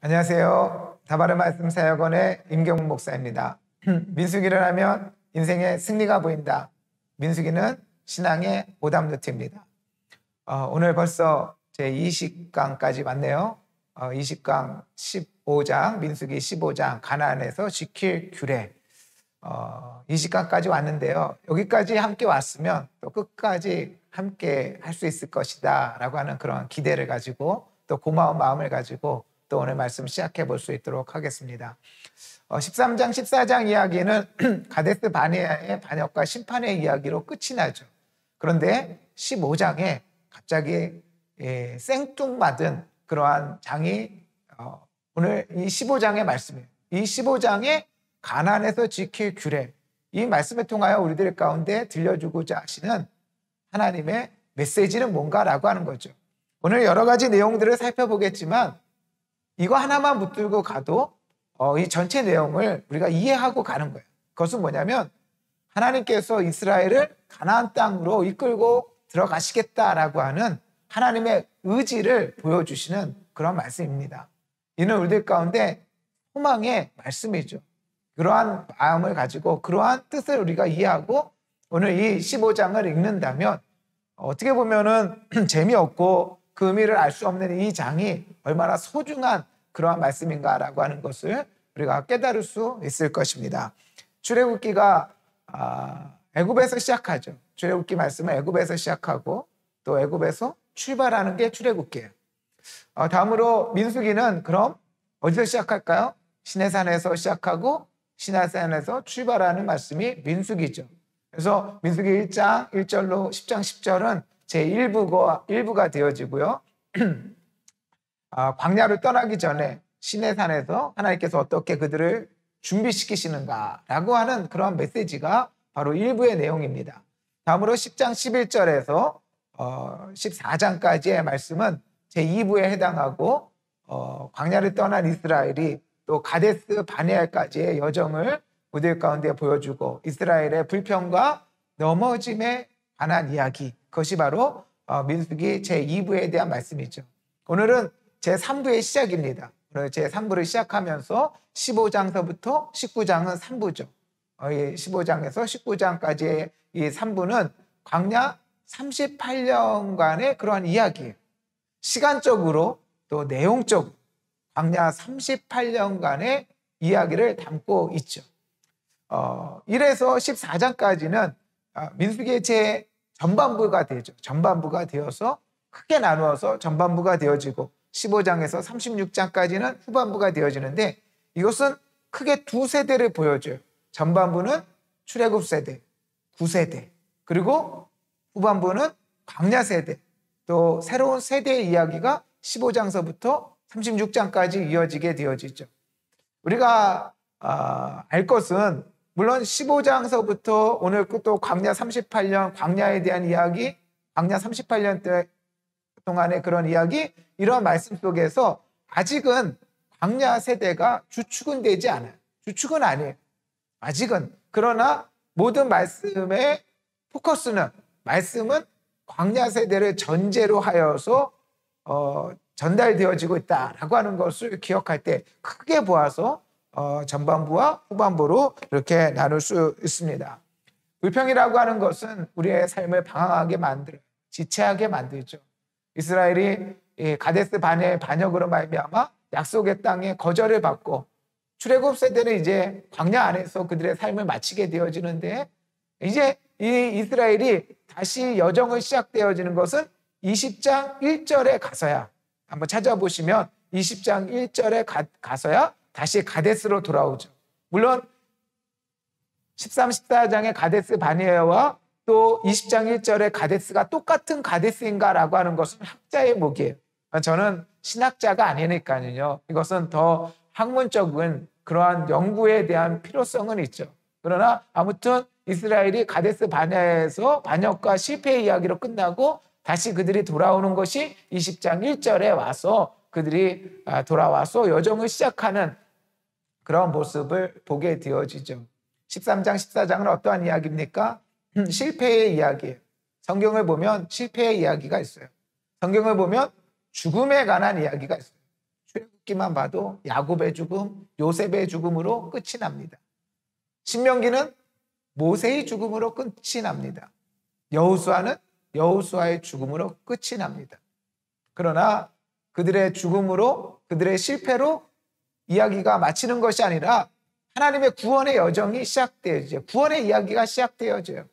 안녕하세요. 다바르 말씀 사역원의 임경문 목사입니다. 민수기를 하면 인생의 승리가 보인다. 민수기는 신앙의 오답노트입니다. 오늘 벌써 제 20강까지 왔네요. 20강 15장, 민수기 15장, 가나안에서 지킬 규례. 20강까지 왔는데요. 여기까지 함께 왔으면 또 끝까지 함께 할 수 있을 것이다 라고 하는 그런 기대를 가지고 또 고마운 마음을 가지고 또 오늘 말씀 시작해 볼 수 있도록 하겠습니다. 13장, 14장 이야기는 가데스 바네아의 반역과 심판의 이야기로 끝이 나죠. 그런데 15장에 갑자기 생뚱맞은 그러한 장이 오늘 이 15장의 말씀이에요. 이 15장에 가나안에서 지킬 규례, 이 말씀을 통하여 우리들 가운데 들려주고자 하시는 하나님의 메시지는 뭔가라고 하는 거죠. 오늘 여러 가지 내용들을 살펴보겠지만 이거 하나만 붙들고 가도 이 전체 내용을 우리가 이해하고 가는 거예요. 그것은 뭐냐면 하나님께서 이스라엘을 가나안 땅으로 이끌고 들어가시겠다라고 하는 하나님의 의지를 보여주시는 그런 말씀입니다. 이는 우리들 가운데 소망의 말씀이죠. 그러한 마음을 가지고 그러한 뜻을 우리가 이해하고 오늘 이 15장을 읽는다면 어떻게 보면은 재미없고 그 의미를 알 수 없는 이 장이 얼마나 소중한 그러한 말씀인가라고 하는 것을 우리가 깨달을 수 있을 것입니다. 출애굽기가 애굽에서 시작하죠. 출애굽기 말씀은 애굽에서 시작하고 또 애굽에서 출발하는 게 출애굽기예요. 다음으로 민수기는 그럼 어디서 시작할까요? 시내산에서 시작하고 시내산에서 출발하는 말씀이 민수기죠. 그래서 민수기 1장 1절로 10장 10절은 제1부가 되어지고요. 광야를 떠나기 전에 시내산에서 하나님께서 어떻게 그들을 준비시키시는가라고 하는 그런 메시지가 바로 1부의 내용입니다. 다음으로 10장 11절에서 14장까지의 말씀은 제2부에 해당하고 광야를 떠난 이스라엘이 또 가데스 바네아까지의 여정을 우리들 가운데 보여주고 이스라엘의 불평과 넘어짐에 관한 이야기, 그것이 바로 민수기 제2부에 대한 말씀이죠. 오늘은 제3부의 시작입니다. 오늘 제3부를 시작하면서 15장서부터 19장은 3부죠. 15장에서 19장까지의 이 3부는 광야 38년간의 그러한 이야기예요. 시간적으로 또 내용적으로 광야 38년간의 이야기를 담고 있죠. 1에서 14장까지는 민수기의 제 전반부가 되죠. 전반부가 되어서 크게 나누어서 전반부가 되어지고 15장에서 36장까지는 후반부가 되어지는데 이것은 크게 두 세대를 보여줘요. 전반부는 출애굽 세대, 9세대, 그리고 후반부는 광야 세대, 또 새로운 세대의 이야기가 15장서부터 36장까지 이어지게 되어지죠. 우리가 알 것은 물론 15장서부터 오늘 또 광야 38년, 광야에 대한 이야기, 광야 38년 동안의 그런 이야기, 이런 말씀 속에서 아직은 광야 세대가 주축은 되지 않아요. 주축은 아니에요. 아직은. 그러나 모든 말씀의 포커스는, 말씀은 광야 세대를 전제로 하여서 전달되어지고 있다라고 하는 것을 기억할 때 크게 보아서 전반부와 후반부로 이렇게 나눌 수 있습니다. 불평이라고 하는 것은 우리의 삶을 방황하게 만들어요. 지체하게 만들죠. 이스라엘이 가데스 바네아의 반역으로 말미암아 약속의 땅에 거절을 받고 출애굽 세대는 이제 광야 안에서 그들의 삶을 마치게 되어지는데 이제 이 이스라엘이 다시 여정을 시작되어지는 것은 20장 1절에 가서야, 한번 찾아보시면 20장 1절에 가서야 다시 가데스로 돌아오죠. 물론 13, 14장의 가데스 바네아와 또 20장 1절의 가데스가 똑같은 가데스인가라고 하는 것은 학자의 몫이에요. 저는 신학자가 아니니까요. 이것은 더 학문적인 그러한 연구에 대한 필요성은 있죠. 그러나 아무튼 이스라엘이 가데스 바네아에서 반역과 실패의 이야기로 끝나고 다시 그들이 돌아오는 것이 20장 1절에 와서 그들이 돌아와서 여정을 시작하는 그런 모습을 보게 되어지죠. 13장, 14장은 어떠한 이야기입니까? 실패의 이야기예요. 성경을 보면 실패의 이야기가 있어요. 성경을 보면 죽음에 관한 이야기가 있어요. 출애굽기만 봐도 야곱의 죽음, 요셉의 죽음으로 끝이 납니다. 신명기는 모세의 죽음으로 끝이 납니다. 여호수아는 여호수아의 죽음으로 끝이 납니다. 그러나 그들의 죽음으로, 그들의 실패로 이야기가 마치는 것이 아니라 하나님의 구원의 여정이 시작되어져요. 구원의 이야기가 시작되어져요.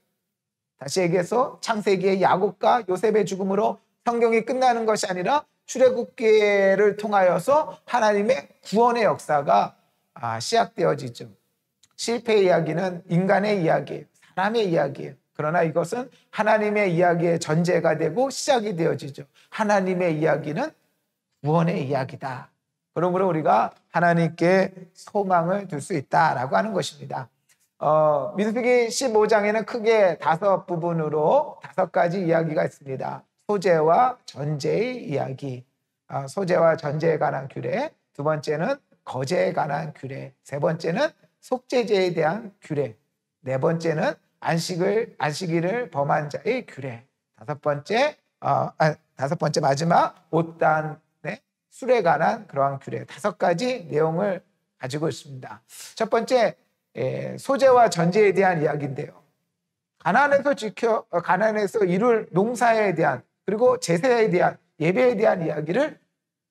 다시 얘기해서 창세기의 야곱과 요셉의 죽음으로 성경이 끝나는 것이 아니라 출애굽기를 통하여서 하나님의 구원의 역사가 시작되어지죠. 실패의 이야기는 인간의 이야기예요. 사람의 이야기예요. 그러나 이것은 하나님의 이야기의 전제가 되고 시작이 되어지죠. 하나님의 이야기는 구원의 이야기다. 그러므로 우리가 하나님께 소망을 둘 수 있다라고 하는 것입니다. 민수기 15장에는 크게 5부분으로 5가지 이야기가 있습니다. 소재와 전제의 이야기, 소재와 전제에 관한 규례, 두 번째는 거제에 관한 규례, 세 번째는 속죄제에 대한 규례, 네 번째는 안식일을 범한 자의 규례, 다섯 번째 마지막 옷단의 술에 관한 그러한 규례, 5가지 내용을 가지고 있습니다. 첫 번째, 소재와 전제에 대한 이야기인데요. 가나안에서 이룰 농사에 대한, 그리고 제사에 대한, 예배에 대한 이야기를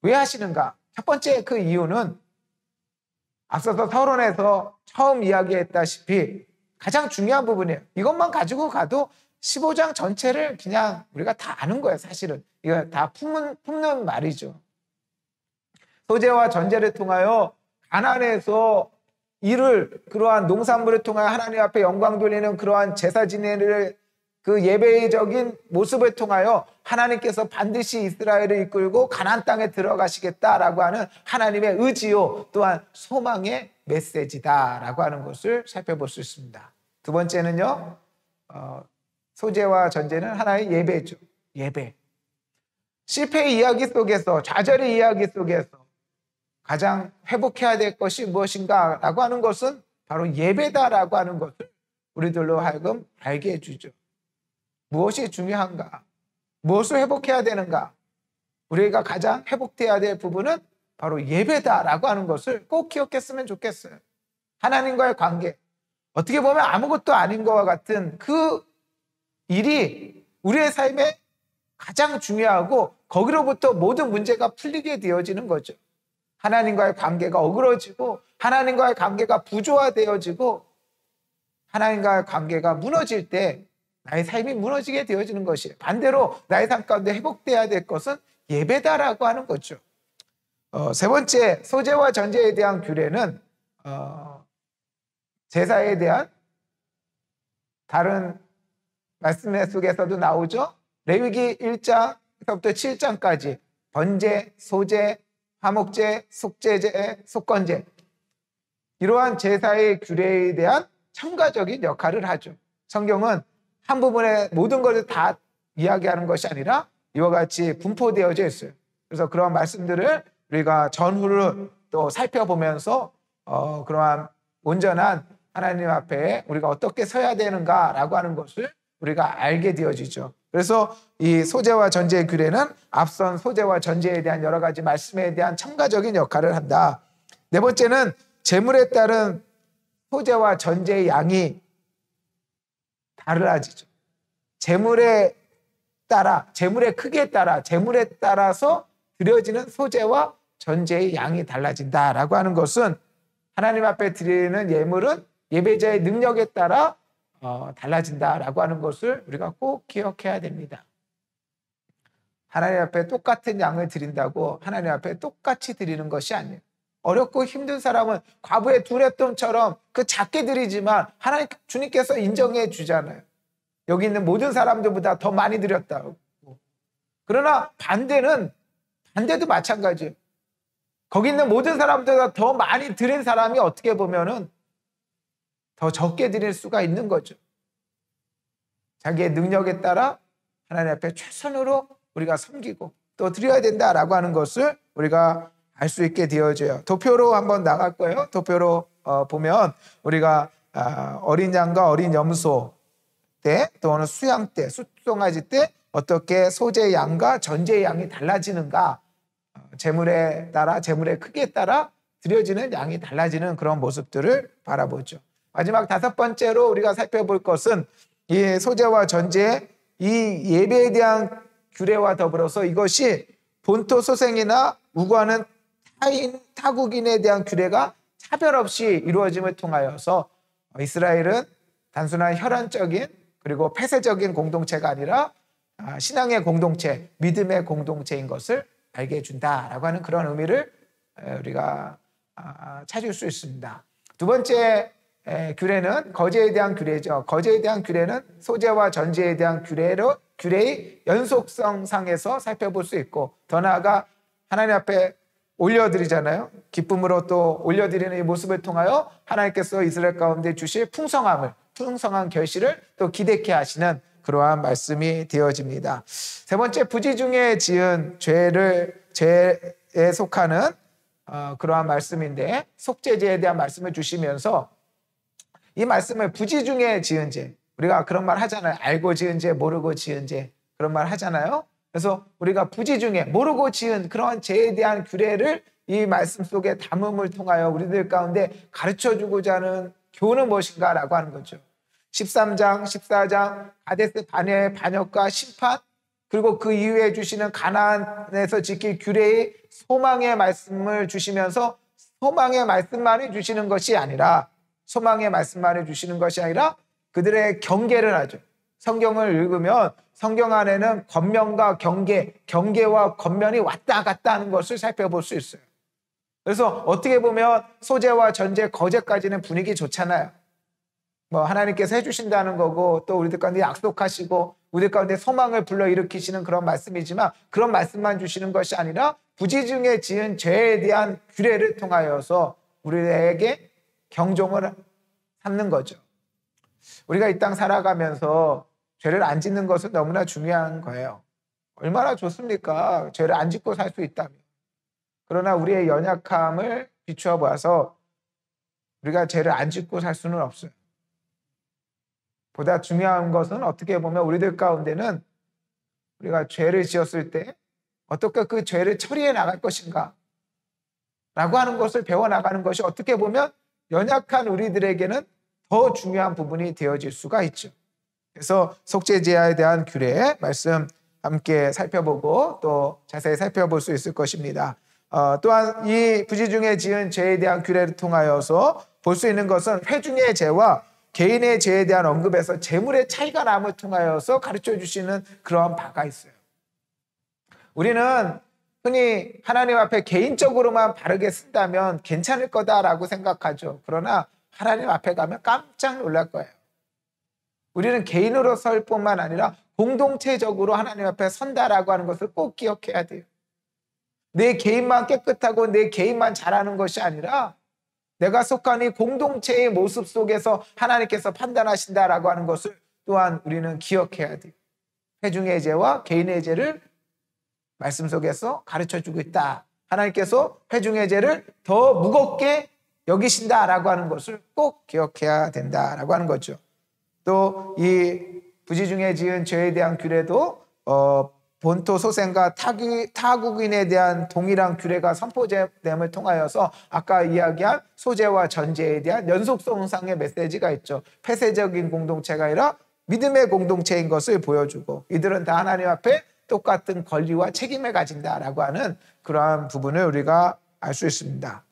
왜 하시는가? 첫 번째 그 이유는 앞서서 서론에서 처음 이야기했다시피 가장 중요한 부분이에요. 이것만 가지고 가도 15장 전체를 그냥 우리가 다 아는 거예요, 사실은. 이거 다 품는 말이죠. 소재와 전제를 통하여 가나안에서 그러한 농산물을 통하여 하나님 앞에 영광 돌리는 그러한 제사 지내를 그 예배적인 모습을 통하여 하나님께서 반드시 이스라엘을 이끌고 가나안 땅에 들어가시겠다라고 하는 하나님의 의지요, 또한 소망의 메시지다라고 하는 것을 살펴볼 수 있습니다. 두 번째는요, 소재와 전제는 하나의 예배죠. 예배. 실패의 이야기 속에서, 좌절의 이야기 속에서 가장 회복해야 될 것이 무엇인가 라고 하는 것은 바로 예배다라고 하는 것을 우리들로 하여금 알게 해주죠. 무엇이 중요한가? 무엇을 회복해야 되는가? 우리가 가장 회복돼야 될 부분은 바로 예배다라고 하는 것을 꼭 기억했으면 좋겠어요. 하나님과의 관계, 어떻게 보면 아무것도 아닌 것과 같은 그 일이 우리의 삶에 가장 중요하고 거기로부터 모든 문제가 풀리게 되어지는 거죠. 하나님과의 관계가 어그러지고 하나님과의 관계가 부조화되어지고 하나님과의 관계가 무너질 때 나의 삶이 무너지게 되어지는 것이에요. 반대로 나의 삶 가운데 회복돼야 될 것은 예배다라고 하는 거죠. 세 번째, 소재와 전제에 대한 규례는 제사에 대한 다른 말씀 속에서도 나오죠. 레위기 1장부터 7장까지 번제, 소제, 화목제, 속죄제, 속건제, 이러한 제사의 규례에 대한 첨가적인 역할을 하죠. 성경은 한 부분에 모든 것을 다 이야기하는 것이 아니라 이와 같이 분포되어져 있어요. 그래서 그런 말씀들을 우리가 전후를 또 살펴보면서 그러한 온전한 하나님 앞에 우리가 어떻게 서야 되는가라고 하는 것을 우리가 알게 되어지죠. 그래서 이 소재와 전제의 규례는 앞선 소재와 전제에 대한 여러 가지 말씀에 대한 첨가적인 역할을 한다. 네 번째는 제물에 따른 소재와 전제의 양이 달라지죠. 제물에 따라, 제물의 크기에 따라, 제물에 따라서 드려지는 소재와 전제의 양이 달라진다라고 하는 것은 하나님 앞에 드리는 예물은 예배자의 능력에 따라 달라진다라고 하는 것을 우리가 꼭 기억해야 됩니다. 하나님 앞에 똑같은 양을 드린다고 하나님 앞에 똑같이 드리는 것이 아니에요. 어렵고 힘든 사람은 과부의 두 렙돈처럼 그 작게 드리지만 하나님 주님께서 인정해 주잖아요. 여기 있는 모든 사람들보다 더 많이 드렸다고. 그러나 반대도 마찬가지예요. 거기 있는 모든 사람들보다 더 많이 드린 사람이 어떻게 보면은 더 적게 드릴 수가 있는 거죠. 자기의 능력에 따라 하나님 앞에 최선으로 우리가 섬기고 또 드려야 된다라고 하는 것을 우리가 알 수 있게 되어져요. 도표로 한번 나갈 거예요. 도표로 보면 우리가 어린 양과 어린 염소 때 또는 수양 때, 숫송아지 때 어떻게 소재 양과 전제 양이 달라지는가 재물에 따라, 재물의 크기에 따라 드려지는 양이 달라지는 그런 모습들을 바라보죠. 마지막 5번째로 우리가 살펴볼 것은 이 소재와 전제, 이 예배에 대한 규례와 더불어서 이것이 본토 소생이나 우고하는 타국인에 대한 규례가 차별 없이 이루어짐을 통하여서 이스라엘은 단순한 혈연적인 그리고 폐쇄적인 공동체가 아니라 신앙의 공동체, 믿음의 공동체인 것을 알게 해준다라고 하는 그런 의미를 우리가 찾을 수 있습니다. 두 번째 규례는 거제에 대한 규례죠. 거제에 대한 규례는 소재와 전제에 대한 규례의 연속성 상에서 살펴볼 수 있고, 더 나아가 하나님 앞에 올려드리잖아요. 기쁨으로 또 올려드리는 이 모습을 통하여 하나님께서 이스라엘 가운데 주실 풍성한 결실을 또 기대케 하시는 그러한 말씀이 되어집니다. 세 번째, 부지 중에 지은 죄에 속하는 그러한 말씀인데, 속죄죄에 대한 말씀을 주시면서 이 말씀을 부지 중에 지은 죄, 우리가 그런 말 하잖아요. 알고 지은 죄, 모르고 지은 죄, 그런 말 하잖아요. 그래서 우리가 부지 중에 모르고 지은 그런 죄에 대한 규례를 이 말씀 속에 담음을 통하여 우리들 가운데 가르쳐주고자 하는 교훈은 무엇인가 라고 하는 거죠. 13장, 14장 가데스 바네아의 반역과 심판, 그리고 그 이후에 주시는 가나안에서 지킬 규례의 소망의 말씀을 주시면서 소망의 말씀만을 주시는 것이 아니라 그들의 경계를 하죠. 성경을 읽으면 성경 안에는 권면과 경계와 권면이 왔다 갔다 하는 것을 살펴볼 수 있어요. 그래서 어떻게 보면 소재와 전제, 거제까지는 분위기 좋잖아요. 하나님께서 해주신다는 거고, 또 우리들 가운데 약속하시고 우리들 가운데 소망을 불러일으키시는 그런 말씀이지만, 그런 말씀만 주시는 것이 아니라 부지 중에 지은 죄에 대한 규례를 통하여서 우리에게 경종을 삼는 거죠. 우리가 이 땅 살아가면서 죄를 안 짓는 것은 너무나 중요한 거예요. 얼마나 좋습니까? 죄를 안 짓고 살 수 있다면. 그러나 우리의 연약함을 비추어 보아서 우리가 죄를 안 짓고 살 수는 없어요. 보다 중요한 것은 어떻게 보면 우리들 가운데는 우리가 죄를 지었을 때 어떻게 그 죄를 처리해 나갈 것인가 라고 하는 것을 배워나가는 것이 어떻게 보면 연약한 우리들에게는 더 중요한 부분이 되어질 수가 있죠. 그래서 속죄제에 대한 규례 말씀 함께 살펴보고 또 자세히 살펴볼 수 있을 것입니다. 또한 이 부지 중에 지은 죄에 대한 규례를 통하여서 볼 수 있는 것은 회중의 죄와 개인의 죄에 대한 언급에서 재물의 차이가 남을 통하여서 가르쳐 주시는 그러한 바가 있어요. 우리는 흔히 하나님 앞에 개인적으로만 바르게 쓴다면 괜찮을 거다라고 생각하죠. 그러나 하나님 앞에 가면 깜짝 놀랄 거예요. 우리는 개인으로 설 뿐만 아니라 공동체적으로 하나님 앞에 선다라고 하는 것을 꼭 기억해야 돼요. 내 개인만 깨끗하고 내 개인만 잘하는 것이 아니라 내가 속한 이 공동체의 모습 속에서 하나님께서 판단하신다라고 하는 것을 또한 우리는 기억해야 돼요. 회중의 죄와 개인의 죄를 말씀 속에서 가르쳐주고 있다. 하나님께서 회중의 죄를 더 무겁게 여기신다라고 하는 것을 꼭 기억해야 된다라고 하는 거죠. 또 이 부지 중에 지은 죄에 대한 규례도 본토 소생과 타국인에 대한 동일한 규례가 선포됨을 통하여서 아까 이야기한 소재와 전제에 대한 연속성상의 메시지가 있죠. 폐쇄적인 공동체가 아니라 믿음의 공동체인 것을 보여주고, 이들은 다 하나님 앞에 똑같은 권리와 책임을 가진다라고 하는 그러한 부분을 우리가 알 수 있습니다.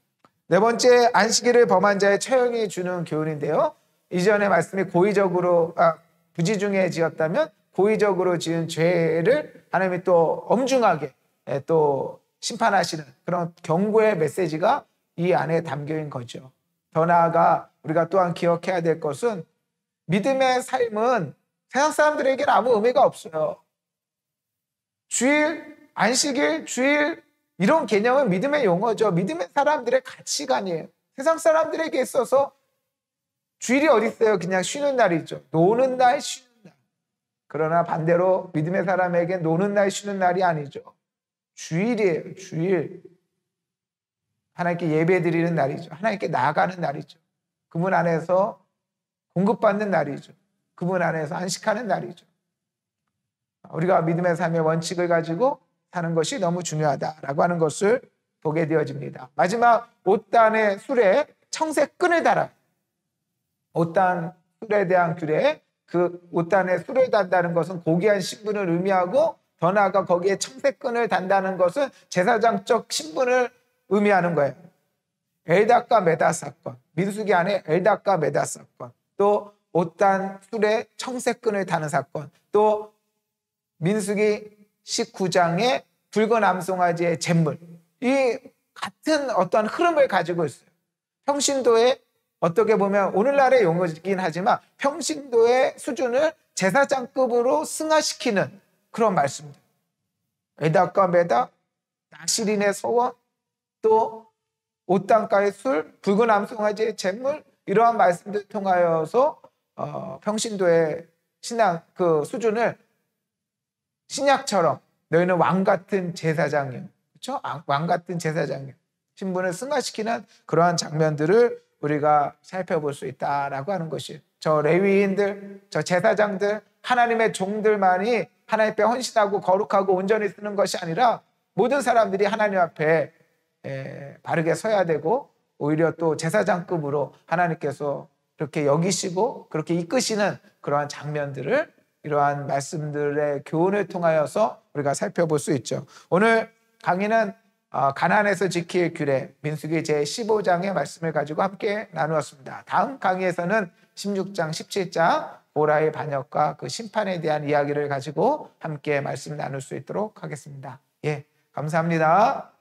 네 번째, 안식일을 범한 자의 처형이 주는 교훈인데요. 이전의 말씀이 부지 중에 지었다면 고의적으로 지은 죄를 하나님이 또 엄중하게 또 심판하시는 그런 경고의 메시지가 이 안에 담겨있는 거죠. 더 나아가 우리가 또한 기억해야 될 것은 믿음의 삶은 세상 사람들에게는 아무 의미가 없어요. 주일, 안식일, 주일 이런 개념은 믿음의 용어죠. 믿음의 사람들의 가치관이에요. 세상 사람들에게 있어서 주일이 어디 있어요? 그냥 쉬는 날이죠. 노는 날, 쉬는 날. 그러나 반대로 믿음의 사람에게 노는 날, 쉬는 날이 아니죠. 주일이에요. 주일. 하나님께 예배드리는 날이죠. 하나님께 나아가는 날이죠. 그분 안에서 공급받는 날이죠. 그분 안에서 안식하는 날이죠. 우리가 믿음의 삶의 원칙을 가지고 사는 것이 너무 중요하다라고 하는 것을 보게 되어집니다. 마지막 옷단의 술에 청색끈을 달아. 옷단 술에 대한 규례, 그 옷단에 술을 단다는 것은 고귀한 신분을 의미하고 더 나아가 거기에 청색끈을 단다는 것은 제사장적 신분을 의미하는 거예요. 엘닷과 메닷 사건, 민수기 안에 엘닷과 메닷 사건, 또 옷단 술에 청색끈을 다는 사건, 또 민수기 19장의 붉은 암송아지의 잿물, 이 같은 어떤 흐름을 가지고 있어요. 평신도의 어떻게 보면 오늘날의 용어이긴 하지만 평신도의 수준을 제사장급으로 승화시키는 그런 말씀들. 엘닷과 메닷, 나시린의 서원, 또 옷단가의 술, 붉은 암송아지의 잿물, 이러한 말씀들 통하여서 평신도의 신앙 그 수준을 신약처럼 너희는 왕 같은 제사장이요, 그렇죠? 왕 같은 제사장이요, 신분을 승화시키는 그러한 장면들을 우리가 살펴볼 수 있다라고 하는 것이, 저 레위인들, 저 제사장들, 하나님의 종들만이 하나님 앞에 헌신하고 거룩하고 온전히 쓰는 것이 아니라 모든 사람들이 하나님 앞에 바르게 서야 되고, 오히려 또 제사장급으로 하나님께서 그렇게 여기시고 그렇게 이끄시는 그러한 장면들을 이러한 말씀들의 교훈을 통하여서 우리가 살펴볼 수 있죠. 오늘 강의는 가나안에서 지킬 규례, 민수기 제15장의 말씀을 가지고 함께 나누었습니다. 다음 강의에서는 16장, 17장 보라의 반역과 그 심판에 대한 이야기를 가지고 함께 말씀 나눌 수 있도록 하겠습니다. 예, 감사합니다.